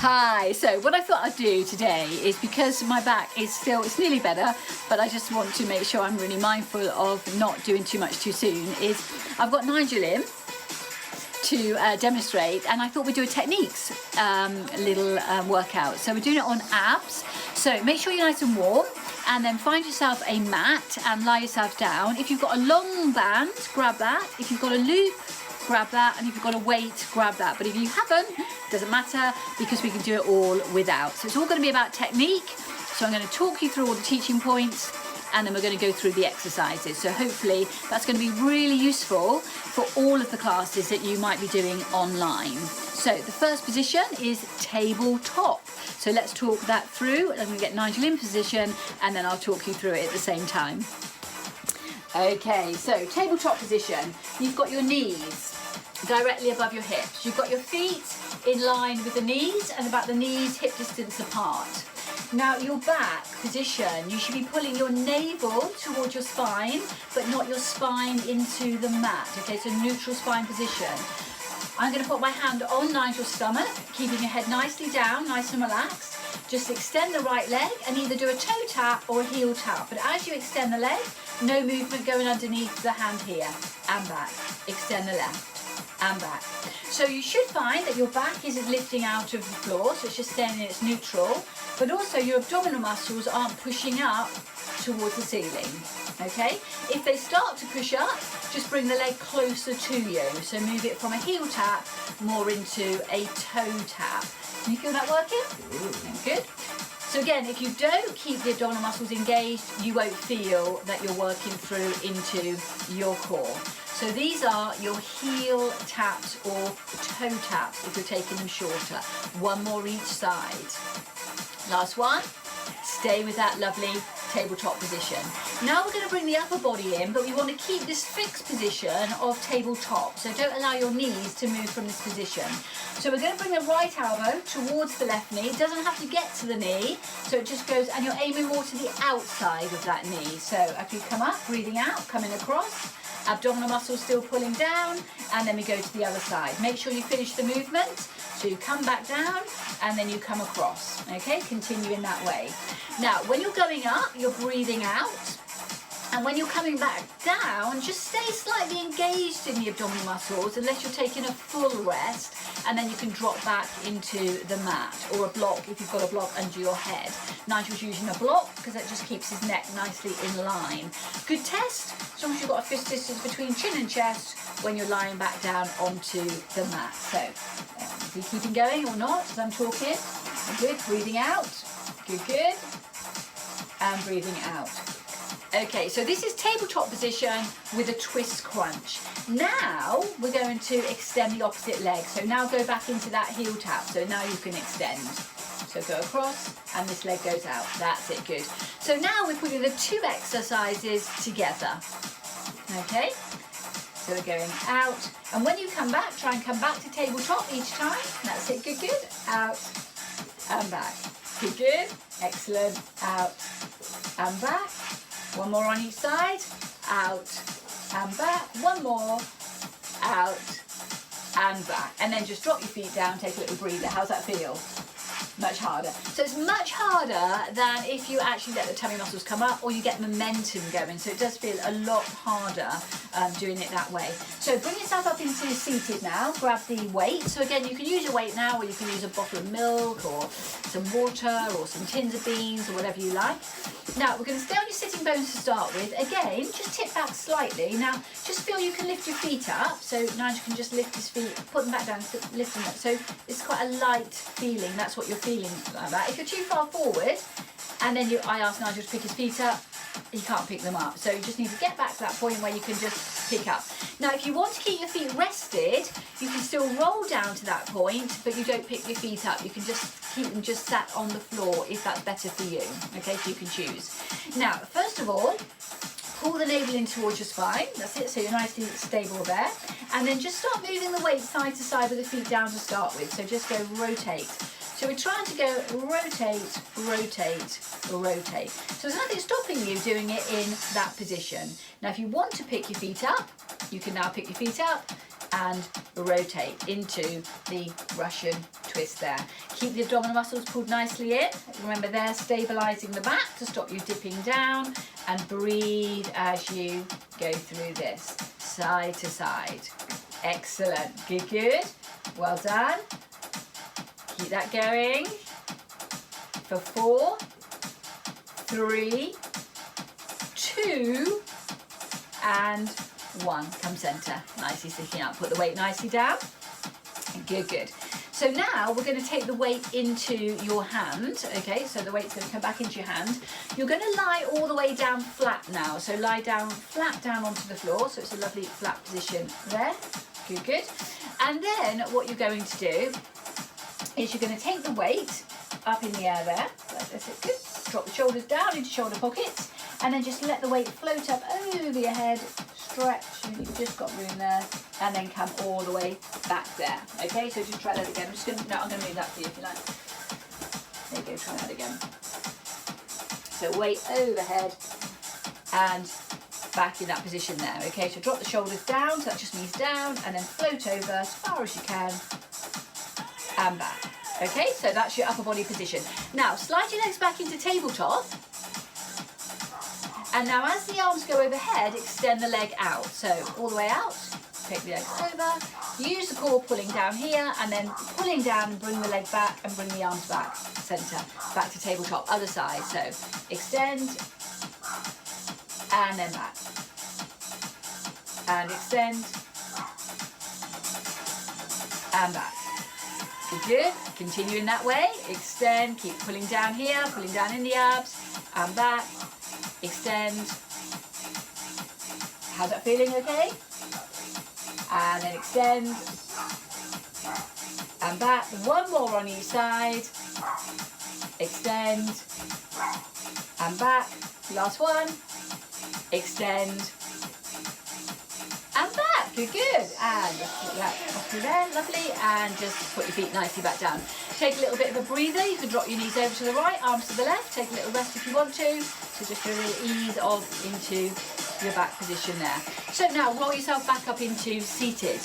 Hi, so what I thought I'd do today is, because my back is still, it's nearly better, but I just want to make sure I'm really mindful of not doing too much too soon, is I've got Nigel in to demonstrate, and I thought we'd do a techniques little workout. So we're doing it on abs, so make sure you're nice and warm, and then find yourself a mat and lie yourself down. If you've got a long band, grab that. If you've got a loop, grab that, and if you've got a weight, grab that. But if you haven't, it doesn't matter, because we can do it all without. So it's all going to be about technique. So I'm going to talk you through all the teaching points, and then we're going to go through the exercises. So hopefully that's going to be really useful for all of the classes that you might be doing online. So the first position is tabletop. So let's talk that through. I'm going to get Nigel in position, and then I'll talk you through it at the same time. Okay, so tabletop position. You've got your knees directly above your hips. You've got your feet in line with the knees, and about the knees hip distance apart. Now your back position, you should be pulling your navel towards your spine, but not your spine into the mat. Okay, so neutral spine position. I'm going to put my hand on Nigel's stomach, keeping your head nicely down, nice and relaxed. Just extend the right leg and either do a toe tap or a heel tap. But as you extend the leg, no movement going underneath the hand here, and back. Extend the left and back. So you should find that your back isn't lifting out of the floor, so it's just staying in its neutral, but also your abdominal muscles aren't pushing up towards the ceiling. Okay, if they start to push up, just bring the leg closer to you. So move it from a heel tap more into a toe tap. Can you feel that working? Good. So again, if you don't keep the abdominal muscles engaged, you won't feel that you're working through into your core. So these are your heel taps or toe taps if you're taking them shorter. One more each side. Last one. Stay with that lovely tabletop position. Now we're going to bring the upper body in, but we want to keep this fixed position of tabletop. So don't allow your knees to move from this position. So we're going to bring the right elbow towards the left knee. It doesn't have to get to the knee, so it just goes, and you're aiming more to the outside of that knee. So after you come up, breathing out, coming across, abdominal muscles still pulling down, and then we go to the other side. Make sure you finish the movement. So you come back down and then you come across. Okay, continue in that way. Now, when you're going up, you're breathing out. And when you're coming back down, just stay slightly engaged in the abdominal muscles unless you're taking a full rest, and then you can drop back into the mat or a block if you've got a block under your head. Nigel's using a block because that just keeps his neck nicely in line. Good test, as long as you've got a fist distance between chin and chest when you're lying back down onto the mat. So, are you keeping going or not as I'm talking? Good, breathing out. Good, good. And breathing out. Okay, so this is tabletop position with a twist crunch. Now we're going to extend the opposite leg. So now go back into that heel tap. So now you can extend. So go across and this leg goes out. That's it, good. So now we're putting the two exercises together. Okay, so we're going out. And when you come back, try and come back to tabletop each time. That's it, good, good. Out and back. Good, good. Excellent. Out and back. One more on each side, out and back, one more, out and back. And then just drop your feet down, take a little breather. How's that feel? Much harder. So it's much harder than if you actually let the tummy muscles come up or you get momentum going. So it does feel a lot harder doing it that way. So bring yourself up into seated now, grab the weight. So again, you can use your weight now, or you can use a bottle of milk or some water or some tins of beans or whatever you like. Now we're going to stay on your sitting bones to start with. Again, just tip back slightly. Now just feel you can lift your feet up. So Nigel can just lift his feet, put them back down, lift them up. So it's quite a light feeling. That's what you're feeling like that. If you're too far forward and then I ask Nigel to pick his feet up, he can't pick them up. So you just need to get back to that point where you can just pick up. Now if you want to keep your feet rested, you can still roll down to that point, but you don't pick your feet up. You can just keep them just sat on the floor if that's better for you. Okay, so you can choose. Now, first of all, pull the navel in towards your spine. That's it, so you're nicely stable there. And then just start moving the weight side to side with the feet down to start with. So just go rotate. So we're trying to go rotate, rotate, rotate. So there's nothing stopping you doing it in that position. Now if you want to pick your feet up, you can now pick your feet up and rotate into the Russian twist there. Keep the abdominal muscles pulled nicely in. Remember they're stabilizing the back to stop you dipping down, and breathe as you go through this, side to side. Excellent, good, good. Well done. Keep that going for 4, 3, 2, and 1. Come center, nicely sticking up. Put the weight nicely down. Good, good. So now we're going to take the weight into your hand. Okay, so the weight's going to come back into your hand. You're going to lie all the way down flat now. So lie down flat down onto the floor. So it's a lovely flat position there. Good, good. And then what you're going to do is you're going to take the weight up in the air there. That's it, good. Drop the shoulders down into shoulder pockets, and then just let the weight float up over your head, stretch, and you've just got room there, and then come all the way back there. Okay, so just try that again. I'm gonna move that for you if you like. There you go, try that again. So weight overhead and back in that position there. Okay, so drop the shoulders down, so that just means down, and then float over as far as you can, and back. Okay, so that's your upper body position. Now, slide your legs back into tabletop. And now as the arms go overhead, extend the leg out. So all the way out, take the legs over. Use the core pulling down here, and then pulling down and bring the leg back and bring the arms back, center, back to tabletop, other side. So extend, and then back. And extend, and back. Good, continue in that way, extend, keep pulling down here, pulling down in the abs, and back, extend. How's that feeling, okay? And then extend, and back, one more on each side, extend, and back, last one, extend, and back. Good, good. And just put that off through there, lovely. And just put your feet nicely back down. Take a little bit of a breather. You can drop your knees over to the right, arms to the left. Take a little rest if you want to. So just a little ease of into your back position there. So now roll yourself back up into seated.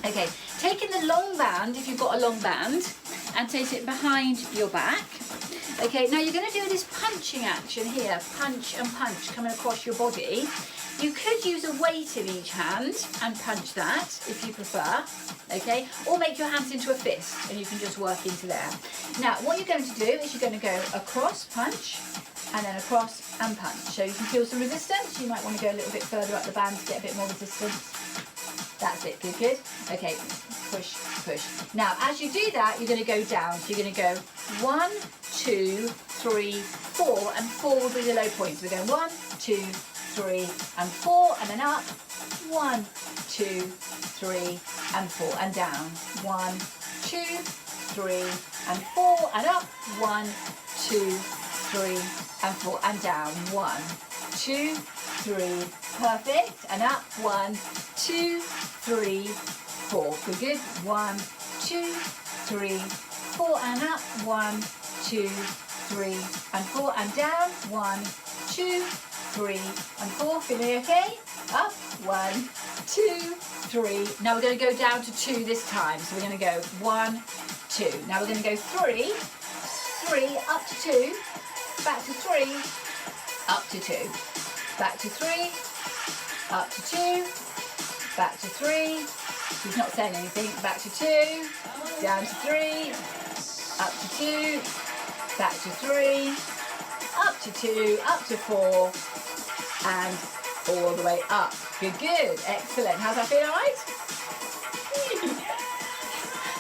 Okay, taking the long band, if you've got a long band, and take it behind your back. Okay, now you're going to do this punching action here, punch and punch coming across your body. You could use a weight in each hand and punch that if you prefer, okay? Or make your hands into a fist and you can just work into there. Now, what you're going to do is you're going to go across, punch, and then across and punch. So you can feel some resistance. You might want to go a little bit further up the band to get a bit more resistance. That's it, good, good. Okay, push, push. Now, as you do that, you're going to go down. So you're going to go 1, 2, 3, 4, and 4 will be the low point. So we're going 1, 2, 3, and 4, and then up. 1, 2, 3, and 4, and down. 1, 2, 3, and 4, and up. 1, 2, 3, and 4, and down. 1, 2, 3, perfect, and up. 1, 2, 3, 4. Good, good. 1, 2, 3, 4, and up. 1, 2, 3, and 4, and down. 1, 2, 3, and 4. Feeling okay? Up. 1, 2, 3. Now we're going to go down to 2 this time. So we're going to go 1, 2. Now we're going to go 3, 3, up to 2, back to 3, up to 2, back to 3, up to 2, back to 3. He's not saying anything. Back to 2, down to 3, up to 2, back to 3, up to 2, up to 4, and all the way up. Good, good. Excellent. How's that feel, all right?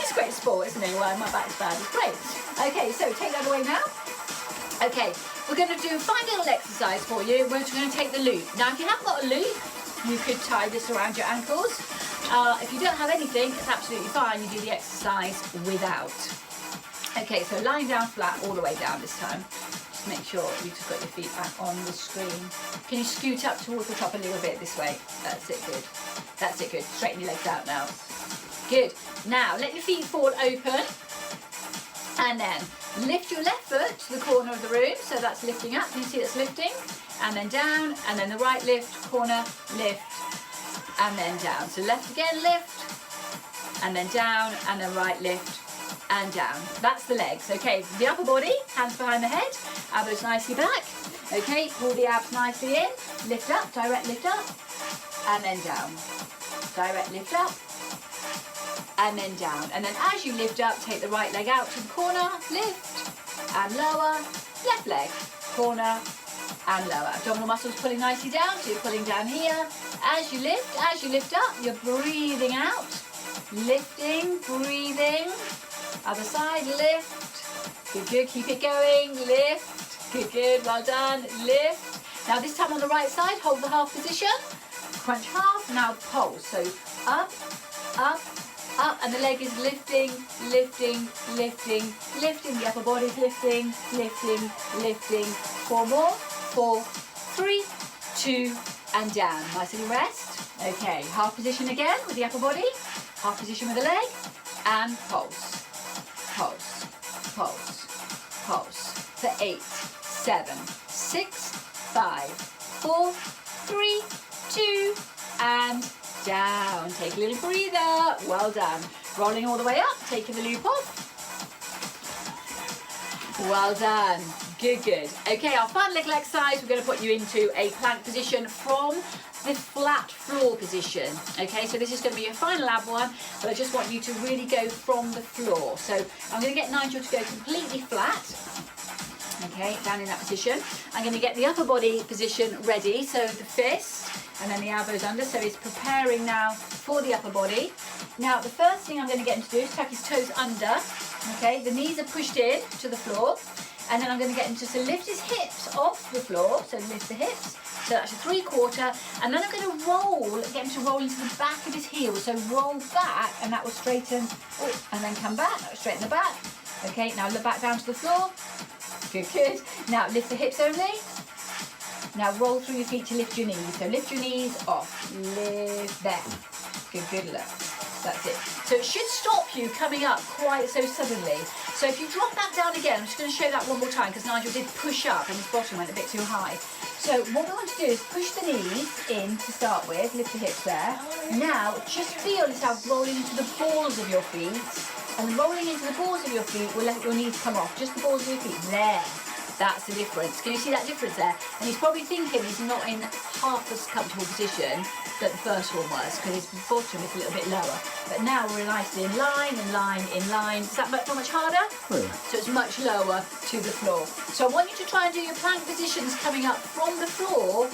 It's great sport, isn't it? Well, my back's bad. It's great. Okay, so take that away now. Okay, we're going to do a fine little exercise for you. We're going to take the loop. Now, if you haven't got a loop, you could tie this around your ankles. If you don't have anything, it's absolutely fine. You do the exercise without. Okay, so lying down flat all the way down this time. Just make sure you've just got your feet back on the screen. Can you scoot up towards the top a little bit this way? That's it, good. That's it, good. Straighten your legs out now. Good. Now, let your feet fall open. And then lift your left foot to the corner of the room. So that's lifting up. Can you see that's lifting? And then down. And then the right lift, corner, lift, and then down. So left again, lift, and then down, and then right, lift, and down. That's the legs. Okay, the upper body, hands behind the head, elbows nicely back. Okay, pull the abs nicely in, lift up, direct lift up, and then down. Direct lift up, and then down. And then as you lift up, take the right leg out to the corner, lift, and lower, left leg, corner, and lower. Abdominal muscles pulling nicely down, so you're pulling down here. As you lift up, you're breathing out, lifting, breathing. Other side, lift. Good, good, keep it going, lift. Good, good, well done, lift. Now this time on the right side, hold the half position. Crunch half, now pulse. So up, up, up, and the leg is lifting, lifting, lifting, lifting. The upper body's lifting, lifting, lifting. 4 more. 4, 3, 2, and down. Nice little rest. Okay, half position again with the upper body, half position with the leg, and pulse, pulse, pulse, pulse. For 8, 7, 6, 5, 4, 3, 2, and down. Take a little breather. Well done. Rolling all the way up, taking the loop off. Well done. Good, good. Okay, our final little exercise, we're going to put you into a plank position from the flat floor position. Okay, so this is going to be your final ab one, but I just want you to really go from the floor. So I'm going to get Nigel to go completely flat. Okay, down in that position. I'm going to get the upper body position ready, so the fist, and then the elbows under, so he's preparing now for the upper body. Now, the first thing I'm going to get him to do is tuck his toes under. Okay, the knees are pushed in to the floor, and then I'm going to get him just to lift his hips off the floor, so lift the hips, so that's a 3/4, and then I'm going to roll, get him to roll into the back of his heels, so roll back, and that will straighten, and then come back, that will straighten the back. Okay, now look back down to the floor. Good, good. Now lift the hips only. Now roll through your feet to lift your knees, so lift your knees off, lift them. Good, good, look. That's it. So it should stop you coming up quite so suddenly. So if you drop that down again, I'm just going to show that one more time because Nigel did push up and his bottom went a bit too high. So what we want to do is push the knees in to start with, lift the hips there. Now just feel yourself rolling into the balls of your feet, and rolling into the balls of your feet will let your knees come off, just the balls of your feet. There. That's the difference. Can you see that difference there? And he's probably thinking he's not in half as comfortable position that the first one was because his bottom is a little bit lower. But now we're nicely in line, in line, in line. Is that not much harder? Oh, yeah. So it's much lower to the floor. So I want you to try and do your plank positions coming up from the floor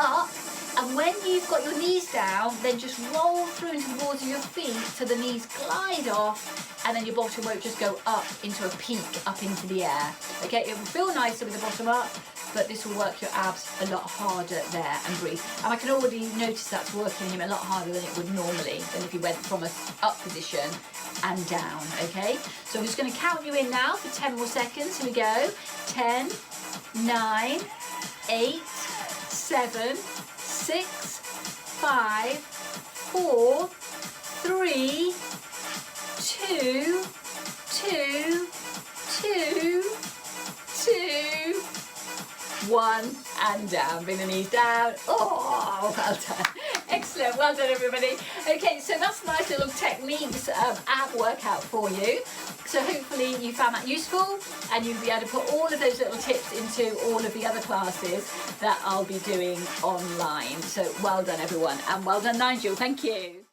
up. And when you've got your knees down, then just roll through into the balls of your feet so the knees glide off, and then your bottom won't just go up into a peak, up into the air. Okay, it will feel nicer with the bottom up, but this will work your abs a lot harder there, and breathe. And I can already notice that's working him a lot harder than it would normally, than if he went from a up position and down, okay? So I'm just going to count you in now for 10 more seconds. Here we go. 10, 9, 8, 7, 6, 5, 4, 3, 2, 2, 2, 2, 1, and down. Bring the knees down. Oh, well done. Excellent. Well done, everybody. Okay, so that's a nice little techniques ab workout for you. So hopefully you found that useful and you'll be able to put all of those little tips into all of the other classes that I'll be doing online. So well done, everyone, and well done, Nigel. Thank you.